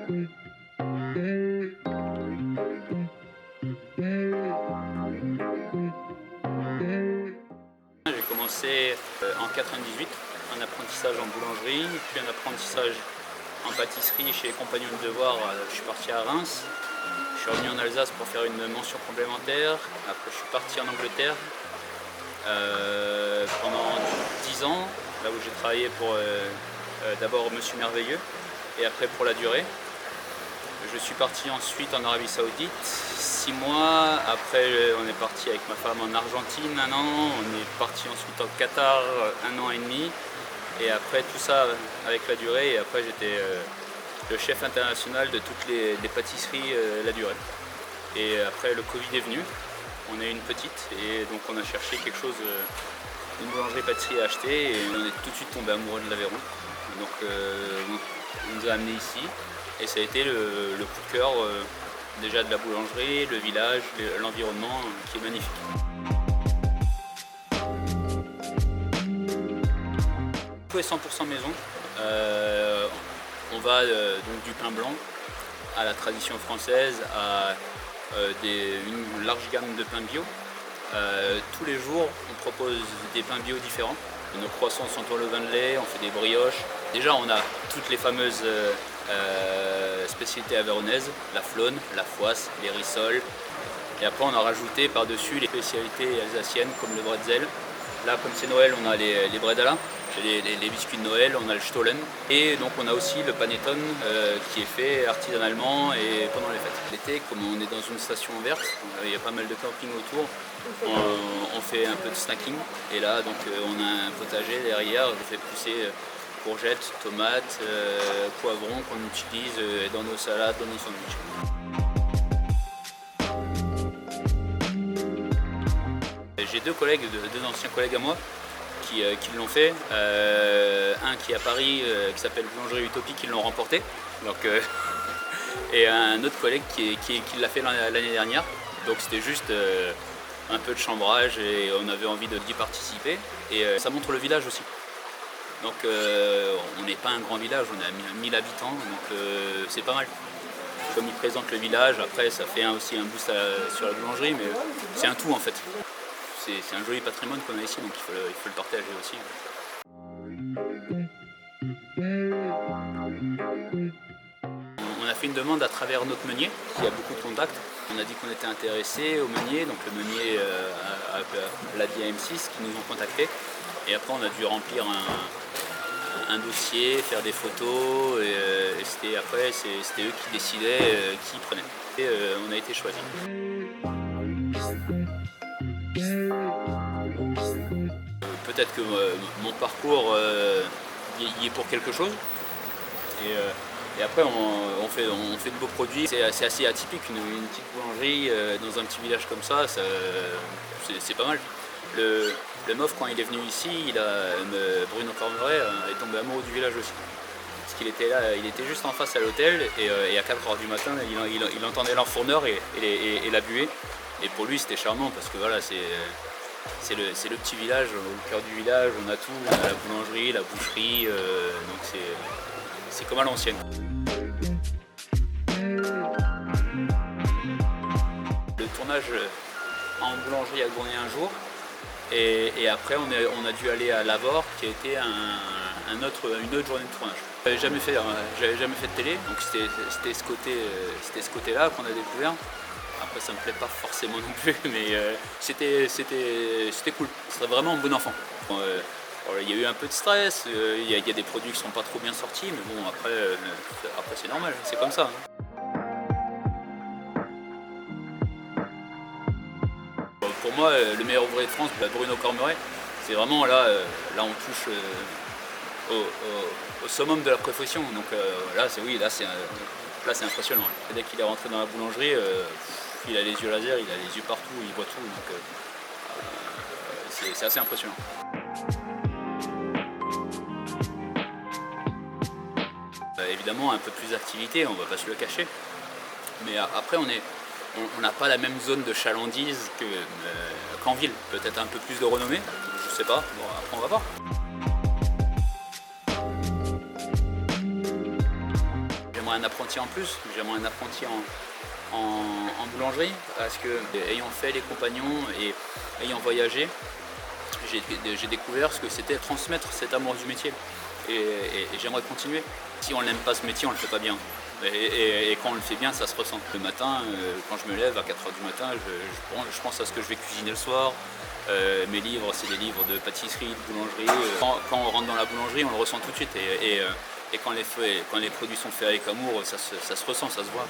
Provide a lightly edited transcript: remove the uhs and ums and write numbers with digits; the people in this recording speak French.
J'ai commencé en 98, un apprentissage en boulangerie, puis un apprentissage en pâtisserie chez les Compagnons de Devoir. Je suis parti à Reims. Je suis revenu en Alsace pour faire une mention complémentaire. Après, je suis parti en Angleterre pendant 10 ans, là où j'ai travaillé pour d'abord Monsieur Merveilleux et après pour La Durée. Je suis parti ensuite en Arabie Saoudite, 6 mois. Après, on est parti avec ma femme en Argentine 1 an. On est parti ensuite au Qatar 1 an et demi. Et après tout ça avec La Durée. Et après, j'étais le chef international de toutes les pâtisseries La Durée. Et après, le Covid est venu. On a eu une petite et donc on a cherché quelque chose, une boulangerie-pâtisserie à acheter. Et on est tout de suite tombé amoureux de l'Aveyron. Donc on nous a amenés ici. Et ça a été le coup de cœur déjà de la boulangerie, le village, l'environnement qui est magnifique. Tout est 100% maison. On va donc du pain blanc à la tradition française, à une large gamme de pains bio. Tous les jours, on propose des pains bio différents. Nos croissants sont au levain de lait, on fait des brioches. Déjà, on a toutes les fameuses spécialités aveyronnaises, la flone, la foisse, les rissoles. Et après, on a rajouté par-dessus les spécialités alsaciennes comme le bretzel. Là, comme c'est Noël, on a les bredala, les biscuits de Noël, on a le stollen. Et donc, on a aussi le panettone qui est fait artisanalement et pendant les fêtes. L'été, comme on est dans une station verte, il y a pas mal de camping autour, on fait un peu de snacking. Et là, donc, on a un potager derrière, on fait pousser courgettes, tomates, poivrons qu'on utilise dans nos salades, dans nos sandwichs. J'ai deux anciens collègues à moi qui l'ont fait. Un qui est à Paris, qui s'appelle Boulangerie Utopie, qui l'ont remporté. Donc, et un autre collègue qui l'a fait l'année dernière. Donc c'était juste un peu de chambrage et on avait envie d'y participer. Et ça montre le village aussi. Donc on n'est pas un grand village, on a 1000 habitants, donc c'est pas mal. Comme ils présentent le village, après ça fait aussi un boost sur la boulangerie, mais c'est un tout en fait. C'est un joli patrimoine qu'on a ici, donc il faut le partager aussi. On a fait une demande à travers notre meunier, qui a beaucoup de contacts. On a dit qu'on était intéressé au meunier, donc le meunier l'a dit à M6 qui nous ont contactés. Et après on a dû remplir un dossier, faire des photos, et c'était eux qui décidaient qui prenait. Et on a été choisis. Peut-être que mon parcours y est pour quelque chose. Et après on fait de beaux produits. C'est assez atypique, une petite boulangerie dans un petit village comme ça, c'est pas mal. Le MOF, quand il est venu ici, Bruno Cormeret est tombé amoureux du village aussi. Parce qu'il était là, il était juste en face à l'hôtel et à 4h du matin, il entendait l'enfourneur et la buée. Et pour lui, c'était charmant parce que voilà, c'est le petit village, au cœur du village, on a tout, on a la boulangerie, la boucherie, donc c'est comme à l'ancienne. Le tournage en boulangerie a tourné un jour. Et après, on a dû aller à Lavore, qui a été une autre journée de tournage. J'avais jamais fait de télé, donc c'était ce côté-là qu'on a découvert. Après, ça me plaît pas forcément non plus, mais c'était cool. C'était vraiment un bon enfant. Il y a eu un peu de stress, il y a des produits qui sont pas trop bien sortis, mais bon, après c'est normal, c'est comme ça. Pour moi, le meilleur ouvrier de France, Bruno Cormeret, c'est vraiment là on touche au summum de la profession. Donc là c'est impressionnant. Dès qu'il est rentré dans la boulangerie, il a les yeux laser, il a les yeux partout, il voit tout. Donc c'est assez impressionnant. Évidemment, un peu plus d'activité, on ne va pas se le cacher. Mais après, on n'a pas la même zone de chalandise qu'en ville. Peut-être un peu plus de renommée, je sais pas. Bon, après on va voir. un apprenti en plus, j'aimerais un apprenti en boulangerie, parce que ayant fait les compagnons et ayant voyagé, j'ai découvert ce que c'était transmettre cet amour du métier. Et j'aimerais continuer. Si on n'aime pas ce métier, on ne le fait pas bien. Et quand on le fait bien, ça se ressent. Le matin, quand je me lève à 4 h du matin, je pense à ce que je vais cuisiner le soir. Mes livres, c'est des livres de pâtisserie, de boulangerie. Quand on rentre dans la boulangerie, on le ressent tout de suite. Et quand les produits sont faits avec amour, ça se ressent, ça se voit.